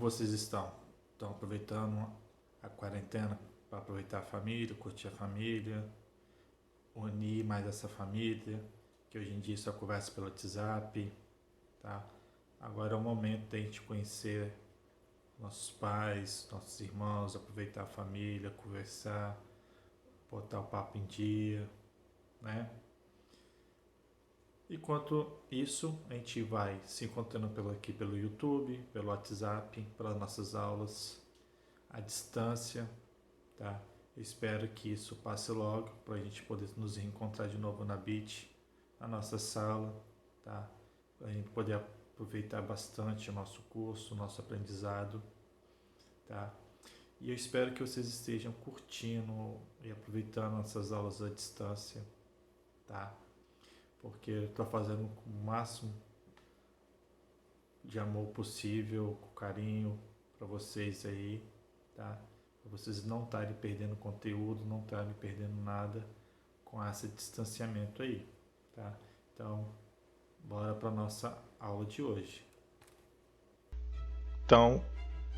vocês estão? Estão aproveitando a quarentena para aproveitar a família, curtir a família, unir mais essa família, que hoje em dia só conversa pelo WhatsApp, tá? Agora é o momento da gente conhecer nossos pais, nossos irmãos, aproveitar a família, conversar, botar o papo em dia, né? Enquanto isso, a gente vai se encontrando aqui pelo YouTube, pelo WhatsApp, pelas nossas aulas, à distância, tá? Espero que isso passe logo para a gente poder nos reencontrar de novo na Beach, na nossa sala, tá? Para a gente poder aproveitar bastante o nosso curso, o nosso aprendizado, tá? E eu espero que vocês estejam curtindo e aproveitando essas aulas à distância, tá? Porque eu estou fazendo com o máximo de amor possível, com carinho para vocês aí, tá? Para vocês não estarem perdendo conteúdo, não estarem perdendo nada com esse distanciamento aí, tá? Então, bora para nossa aula de hoje. Então,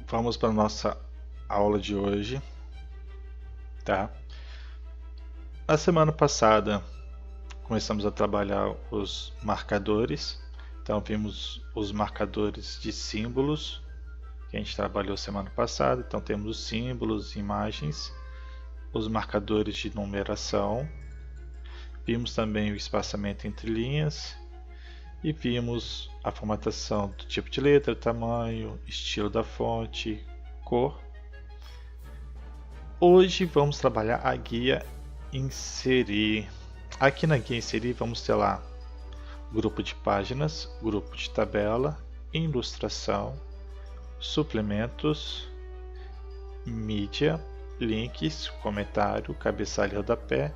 vamos para nossa aula de hoje, tá? Na semana passada, começamos a trabalhar os marcadores. Então vimos os marcadores de símbolos que a gente trabalhou semana passada. Então temos os símbolos, imagens, os marcadores de numeração. Vimos também o espaçamento entre linhas e vimos a formatação do tipo de letra, tamanho, estilo da fonte, cor. Hoje vamos trabalhar a guia Inserir. Aqui na guia Inserir vamos ter lá grupo de páginas, grupo de tabela, ilustração, suplementos, mídia, links, comentário, cabeçalho e rodapé,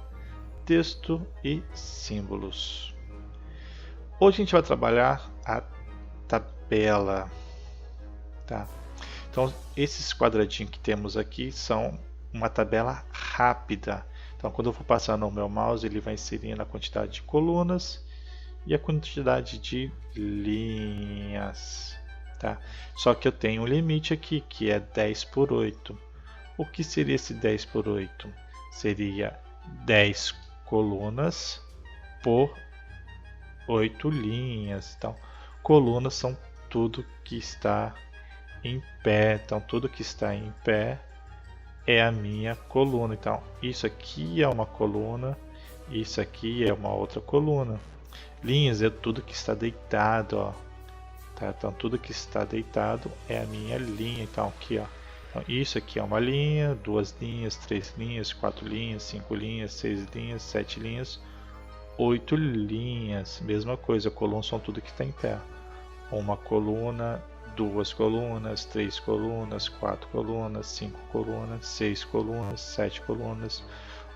texto e símbolos. Hoje a gente vai trabalhar a tabela, tá? Então esses quadradinhos que temos aqui são uma tabela rápida. Então quando eu for passando o meu mouse, ele vai inserindo a quantidade de colunas e a quantidade de linhas, tá? Só que eu tenho um limite aqui, que é 10 por 8. O que seria esse 10 por 8? Seria 10 colunas por 8 linhas. Então, colunas são tudo que está em pé. Então, tudo que está em pé é a minha coluna. Então, isso aqui é uma coluna, isso aqui é uma outra coluna. Linhas é tudo que está deitado, ó. Tá? Então tudo que está deitado é a minha linha. Então aqui, ó. Então, isso aqui é uma linha, 2 linhas, 3 linhas, 4 linhas, 5 linhas, 6 linhas, 7 linhas, 8 linhas. Mesma coisa, colunas são tudo que está em pé. Uma coluna, 2 colunas, 3 colunas, 4 colunas, 5 colunas, 6 colunas, 7 colunas,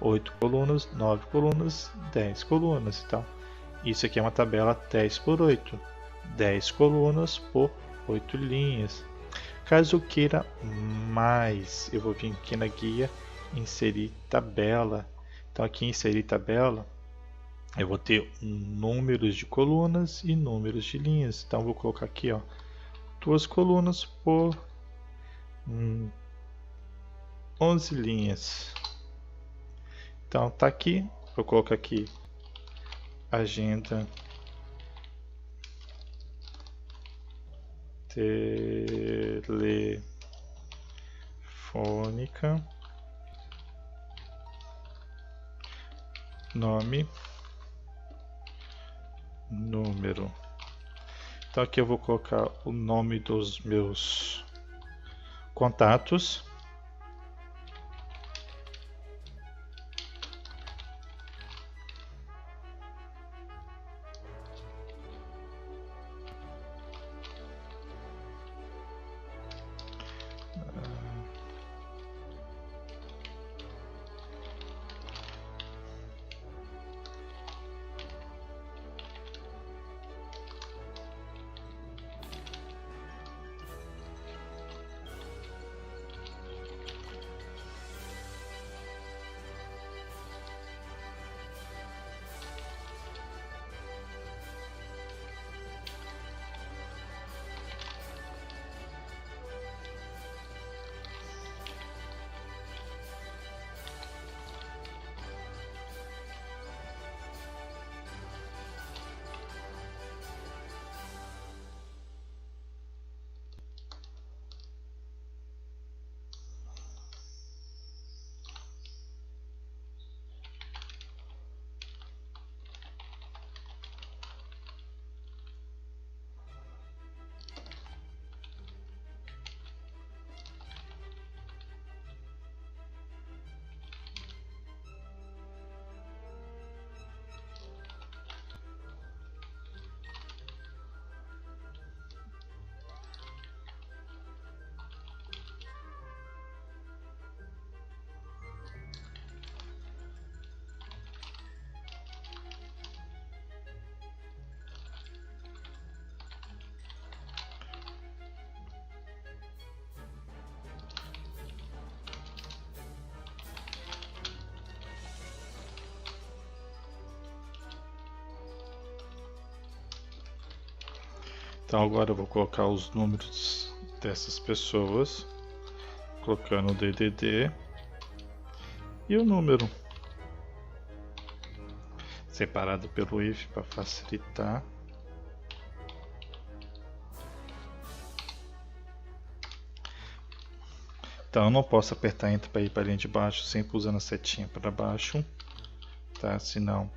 8 colunas, 9 colunas, 10 colunas. Então isso aqui é uma tabela 10 por 8, 10 colunas por 8 linhas. Caso eu queira mais, eu vou vir aqui na guia, inserir tabela. Então aqui em inserir tabela, eu vou ter números de colunas e números de linhas. Então eu vou colocar aqui, ó, 2 colunas por 11 linhas. Então tá aqui, vou colocar aqui agenda telefônica, nome, número. Então aqui eu vou colocar o nome dos meus contatos. Então agora eu vou colocar os números dessas pessoas, colocando o DDD e o número, separado pelo if para facilitar. Então eu não posso apertar Enter para ir para a linha de baixo, sempre usando a setinha para baixo, tá? Senão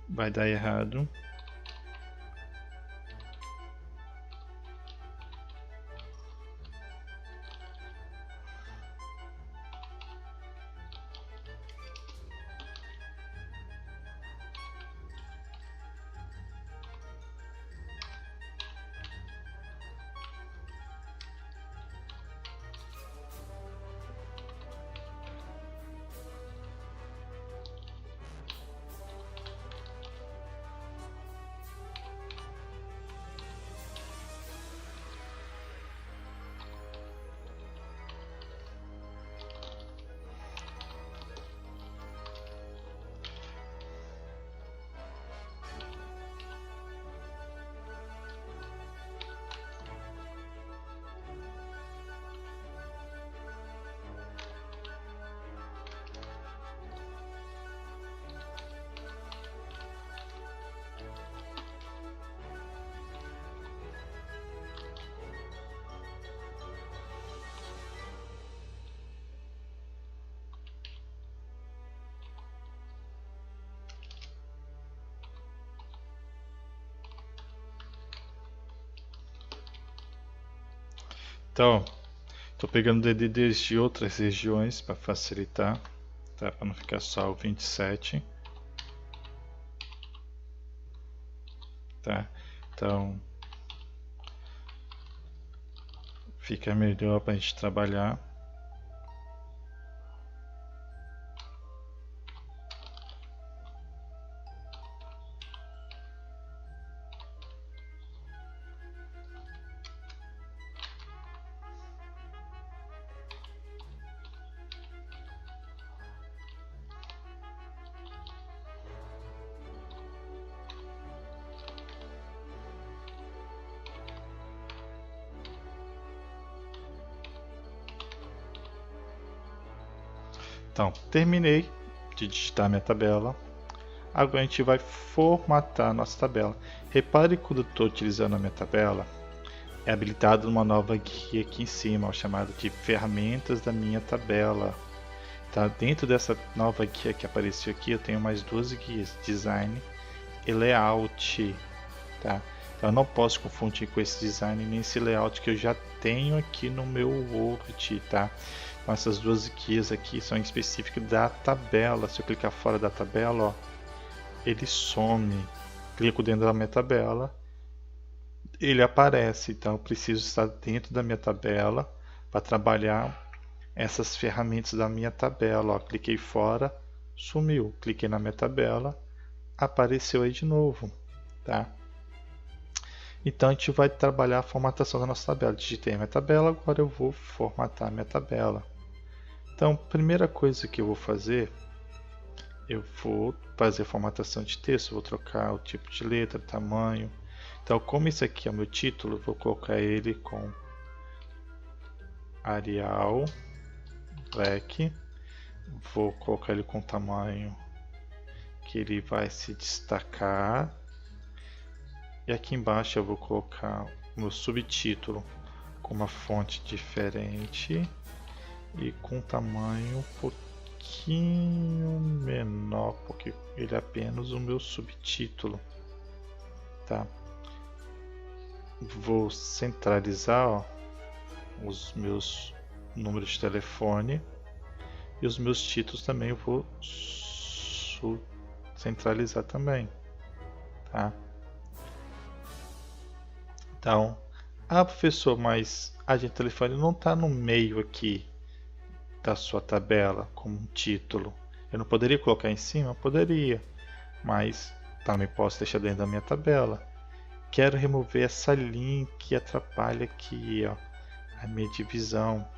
vai dar errado. Então, estou pegando DDDs de outras regiões para facilitar, tá? Para não ficar só o 27, tá? Então, fica melhor para a gente trabalhar. Então, terminei de digitar minha tabela. Agora a gente vai formatar a nossa tabela. Repare que quando eu estou utilizando a minha tabela, é habilitado uma nova guia aqui em cima, chamada de ferramentas da minha tabela. Tá? Dentro dessa nova guia que apareceu aqui, eu tenho mais duas guias, design e layout. Tá? Então eu não posso confundir com esse design nem esse layout que eu já tenho aqui no meu Word. Tá? Então essas duas guias aqui são específicas da tabela. Se eu clicar fora da tabela, ó, ele some. Clico dentro da minha tabela, ele aparece. Então eu preciso estar dentro da minha tabela para trabalhar essas ferramentas da minha tabela. Ó, cliquei fora, sumiu. Cliquei na minha tabela, apareceu aí de novo. Tá? Então a gente vai trabalhar a formatação da nossa tabela. Digitei a minha tabela, agora eu vou formatar a minha tabela. Então, primeira coisa que eu vou fazer, eu vou fazer a formatação de texto, vou trocar o tipo de letra, tamanho. Então, como esse aqui é o meu título, eu vou colocar ele com Arial Black. Vou colocar ele com tamanho que ele vai se destacar. E aqui embaixo eu vou colocar o meu subtítulo com uma fonte diferente e com tamanho um pouquinho menor, porque ele é apenas o meu subtítulo. Tá? Vou centralizar, ó, os meus números de telefone e os meus títulos também eu vou centralizar também. Tá? Então, professor, mas a agente de telefone não está no meio aqui da sua tabela como um título. Eu não poderia colocar em cima? Poderia, mas também posso deixar dentro da minha tabela. Quero remover essa linha que atrapalha aqui, ó, a minha divisão.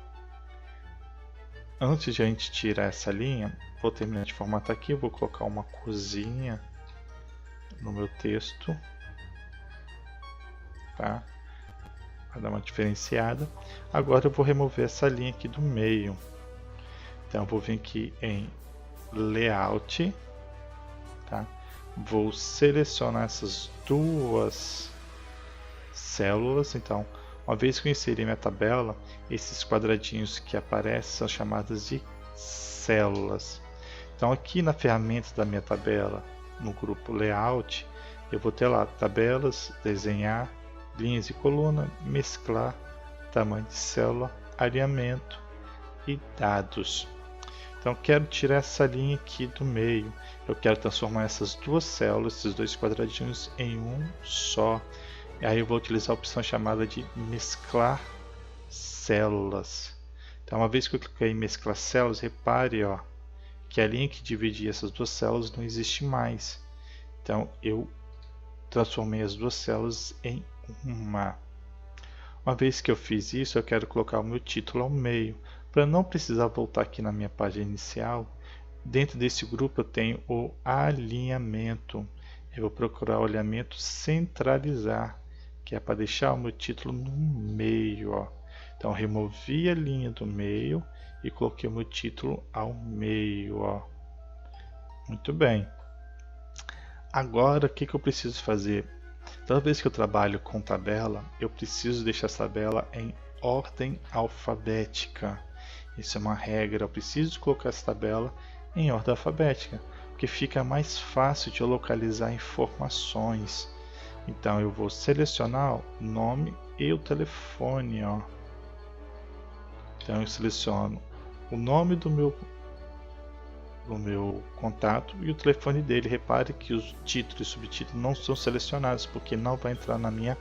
Antes de a gente tirar essa linha, vou terminar de formatar aqui. Eu vou colocar uma corzinha no meu texto. tá? Para dar uma diferenciada. Agora eu vou remover essa linha aqui do meio. Então eu vou vir aqui em Layout, tá? Vou selecionar essas duas células. Então, uma vez que eu inseri minha tabela, esses quadradinhos que aparecem são chamados de células. Então aqui na ferramenta da minha tabela, no grupo Layout, eu vou ter lá tabelas, desenhar, linhas e coluna, mesclar, tamanho de célula, alinhamento e dados. Então eu quero tirar essa linha aqui do meio, eu quero transformar essas duas células, esses dois quadradinhos em um só. E aí eu vou utilizar a opção chamada de mesclar células. Então uma vez que eu cliquei em mesclar células, repare ó, que a linha que dividia essas duas células não existe mais. Então eu transformei as duas células em uma. Uma vez que eu fiz isso, eu quero colocar o meu título ao meio. Para não precisar voltar aqui na minha página inicial, dentro desse grupo eu tenho o alinhamento. Eu vou procurar o alinhamento centralizar, que é para deixar o meu título no meio. Ó. Então removi a linha do meio e coloquei o meu título ao meio. Ó. Muito bem. Agora o que eu preciso fazer? Toda vez que eu trabalho com tabela, eu preciso deixar essa tabela em ordem alfabética. Isso é uma regra, eu preciso colocar essa tabela em ordem alfabética, porque fica mais fácil de eu localizar informações. Então eu vou selecionar o nome e o telefone. Ó. Então eu seleciono o nome do meu contato e o telefone dele. Repare que os títulos e subtítulos não são selecionados, porque não vai entrar na minha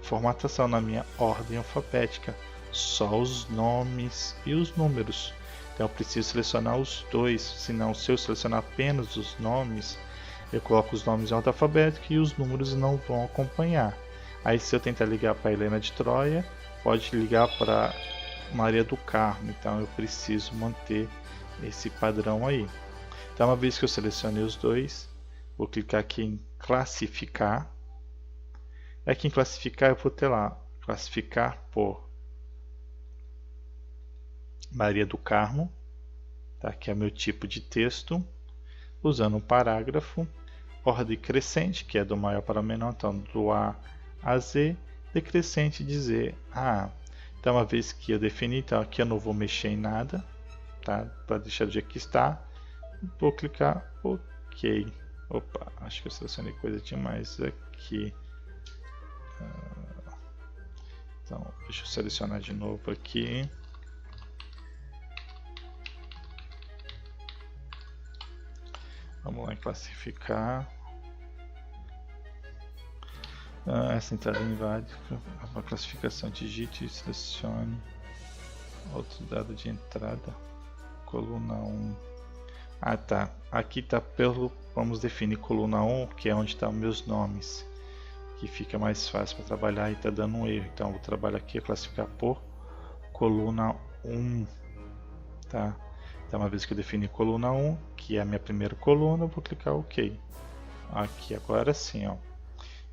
formatação, na minha ordem alfabética, só os nomes e os números. Então eu preciso selecionar os dois, senão se eu selecionar apenas os nomes, eu coloco os nomes em ordem alfabética e os números não vão acompanhar. Aí se eu tentar ligar para Helena de Troia, pode ligar para Maria do Carmo, então eu preciso manter esse padrão aí. Então uma vez que eu selecionei os dois, vou clicar aqui em classificar. Aqui em classificar eu vou ter lá, classificar por Maria do Carmo, tá? Que é meu tipo de texto, usando um parágrafo, ordem crescente, que é do maior para o menor, então do A a Z, decrescente de Z a A. Então uma vez que eu defini, então aqui eu não vou mexer em nada, tá? Para deixar do jeito que está, vou clicar OK. Opa, acho que eu selecionei coisa demais aqui. Então, deixa eu selecionar de novo aqui. Vamos lá em classificar. Essa entrada é inválida. A classificação, digite e selecione outro dado de entrada. Coluna 1. Ah tá, aqui está pelo, vamos definir coluna 1, que é onde estão meus nomes, que fica mais fácil para trabalhar e está dando um erro. Então eu vou trabalhar aqui, classificar por coluna 1, tá? Então uma vez que eu defini coluna 1, que é a minha primeira coluna, eu vou clicar OK. Aqui agora sim, ó,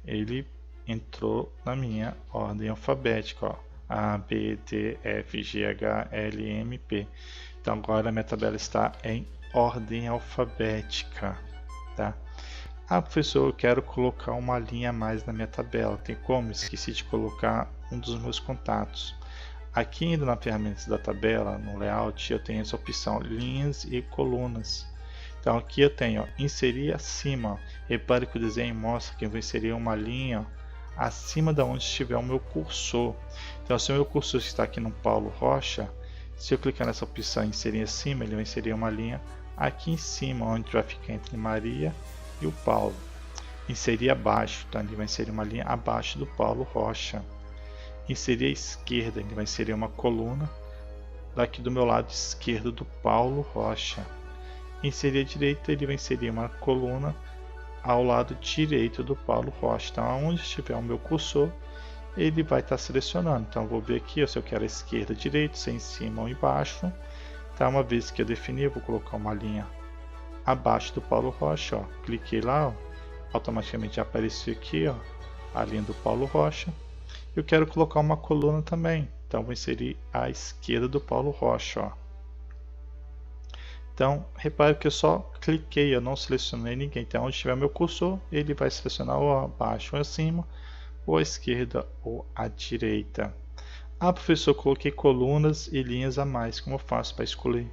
ele entrou na minha ordem alfabética, ó, A, B, D, F, G, H, L, M, P. Então agora a minha tabela está em ordem alfabética, tá? Ah, professor, eu quero colocar uma linha a mais na minha tabela. Tem como? Esqueci de colocar um dos meus contatos. Aqui indo na ferramenta da tabela, no layout, eu tenho essa opção linhas e colunas. Então aqui eu tenho, ó, inserir acima. Repare que o desenho mostra que eu vou inserir uma linha, ó, acima de onde estiver o meu cursor. Então se o meu cursor está aqui no Paulo Rocha, se eu clicar nessa opção inserir acima, ele vai inserir uma linha aqui em cima, onde vai ficar entre Maria e o Paulo. Inserir abaixo, então ele vai inserir uma linha abaixo do Paulo Rocha. Inserir à esquerda, ele vai inserir uma coluna daqui do meu lado esquerdo do Paulo Rocha. Inserir à direita, ele vai inserir uma coluna ao lado direito do Paulo Rocha. Então onde estiver o meu cursor, ele vai estar selecionando. Então eu vou ver aqui, se eu quero a esquerda, direita, se é em cima ou embaixo. Então uma vez que eu definir, eu vou colocar uma linha abaixo do Paulo Rocha, ó. Cliquei lá, ó, automaticamente apareceu aqui, ó, a linha do Paulo Rocha. Eu quero colocar uma coluna também, então vou inserir à esquerda do Paulo Rocha. Ó. Então, repare que eu só cliquei, eu não selecionei ninguém. Então, onde tiver meu cursor, ele vai selecionar ou abaixo ou acima, ou à esquerda ou à direita. Ah, professor, eu coloquei colunas e linhas a mais. Como eu faço para escolher?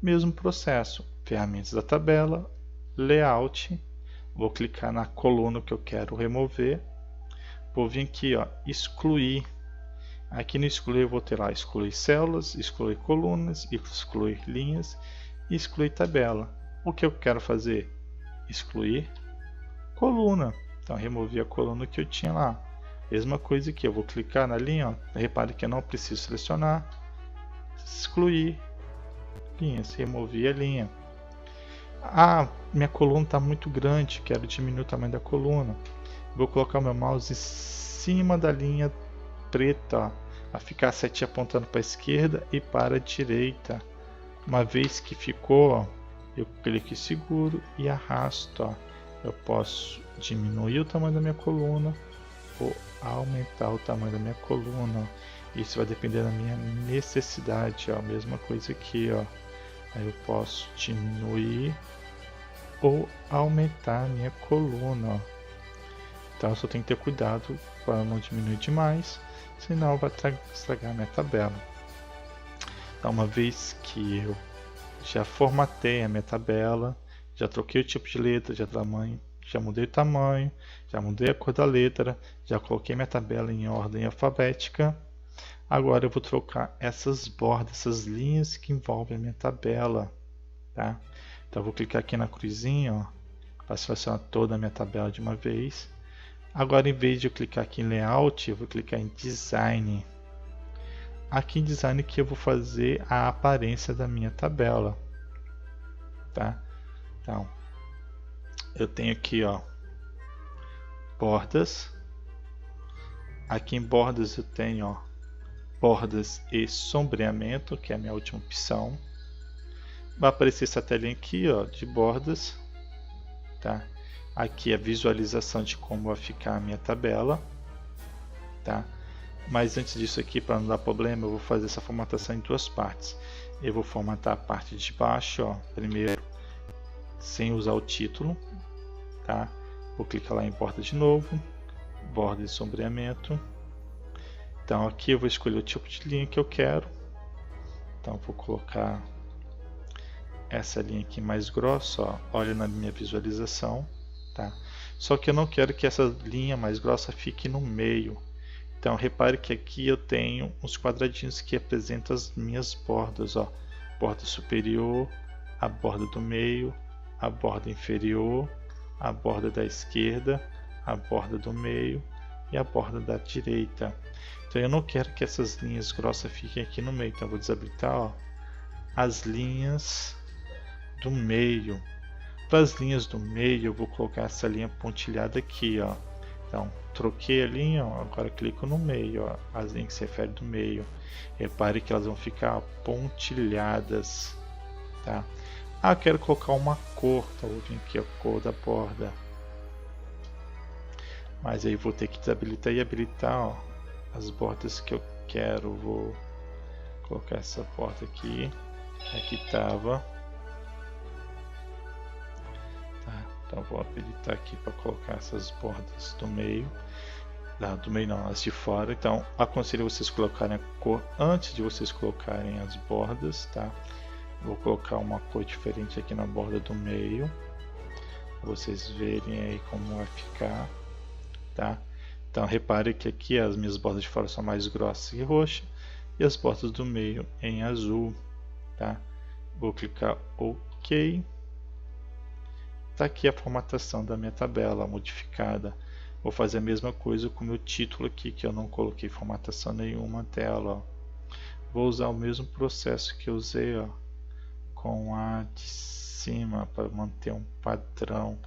Mesmo processo. Ferramentas da tabela, Layout. Vou clicar na coluna que eu quero remover. Vou vir aqui, ó, excluir. Aqui no excluir eu vou ter lá excluir células, excluir colunas, excluir linhas e excluir tabela. O que eu quero fazer? Excluir coluna. Então removi a coluna que eu tinha lá. Mesma coisa aqui, eu vou clicar na linha, ó. Repare que eu não preciso selecionar. Excluir linhas, removi a linha. Ah, minha coluna está muito grande, quero diminuir o tamanho da coluna. Vou colocar o meu mouse em cima da linha preta, ó, a ficar a setinha apontando para a esquerda e para a direita. Uma vez que ficou, ó, eu clico e seguro e arrasto. Ó. Eu posso diminuir o tamanho da minha coluna ou aumentar o tamanho da minha coluna. Ó. Isso vai depender da minha necessidade. Ó. Mesma coisa aqui. Ó. Aí eu posso diminuir ou aumentar a minha coluna. Ó. Então eu só tenho que ter cuidado para não diminuir demais, senão vai estragar a minha tabela. Então, uma vez que eu já formatei a minha tabela, já troquei o tipo de letra, já mudei o tamanho, já mudei a cor da letra, já coloquei minha tabela em ordem alfabética. Agora eu vou trocar essas bordas, essas linhas que envolvem a minha tabela. Tá? Então eu vou clicar aqui na cruzinha para selecionar toda a minha tabela de uma vez. Agora, em vez de eu clicar aqui em Layout, eu vou clicar em Design. Aqui em Design que eu vou fazer a aparência da minha tabela. Tá? Então, eu tenho aqui, ó, bordas. Aqui em bordas eu tenho, ó, bordas e sombreamento, que é a minha última opção. Vai aparecer essa telinha aqui, ó, de bordas. Tá? Aqui a visualização de como vai ficar a minha tabela, tá? Mas antes disso aqui, para não dar problema, eu vou fazer essa formatação em duas partes. Eu vou formatar a parte de baixo, ó, primeiro, sem usar o título, tá? Vou clicar lá em borda de novo, borda e sombreamento. Então aqui eu vou escolher o tipo de linha que eu quero. Então vou colocar essa linha aqui mais grossa, ó, olha na minha visualização. Tá? Só que eu não quero que essa linha mais grossa fique no meio. Então repare que aqui eu tenho uns quadradinhos que representam as minhas bordas. Ó. Borda superior, a borda do meio, a borda inferior, a borda da esquerda, a borda do meio e a borda da direita. Então eu não quero que essas linhas grossas fiquem aqui no meio. Então eu vou desabilitar, ó, as linhas do meio. Para as linhas do meio, eu vou colocar essa linha pontilhada aqui, ó. Então, troquei a linha, ó, agora clico no meio, ó, as linhas que se referem do meio. Repare que elas vão ficar pontilhadas, tá? Ah, eu quero colocar uma cor, então vou vir aqui a cor da borda. Mas aí vou ter que desabilitar e habilitar, ó, as bordas que eu quero. Vou colocar essa borda aqui, aqui estava. Então vou habilitar aqui para colocar essas bordas do meio. Do meio não, as de fora. Então aconselho vocês colocarem a cor antes de vocês colocarem as bordas, tá? Vou colocar uma cor diferente aqui na borda do meio, para vocês verem aí como vai ficar, tá? Então repare que aqui as minhas bordas de fora são mais grossas e roxas e as bordas do meio em azul, tá? Vou clicar OK. Está aqui a formatação da minha tabela modificada. Vou fazer a mesma coisa com o meu título aqui, que eu não coloquei formatação nenhuma tela. Ó. Vou usar o mesmo processo que eu usei, ó, com a de cima, para manter um padrão.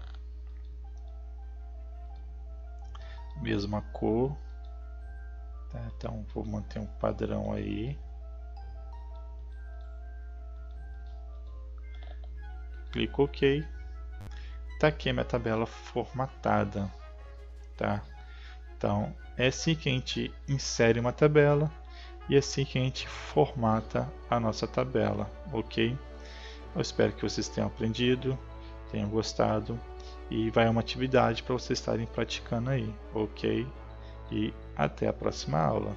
Mesma cor. Tá? Então vou manter um padrão aí. Clico OK. Tá aqui a minha tabela formatada, tá? Então, é assim que a gente insere uma tabela e é assim que a gente formata a nossa tabela, ok? Eu espero que vocês tenham aprendido, tenham gostado e vai uma atividade para vocês estarem praticando aí, ok? E até a próxima aula.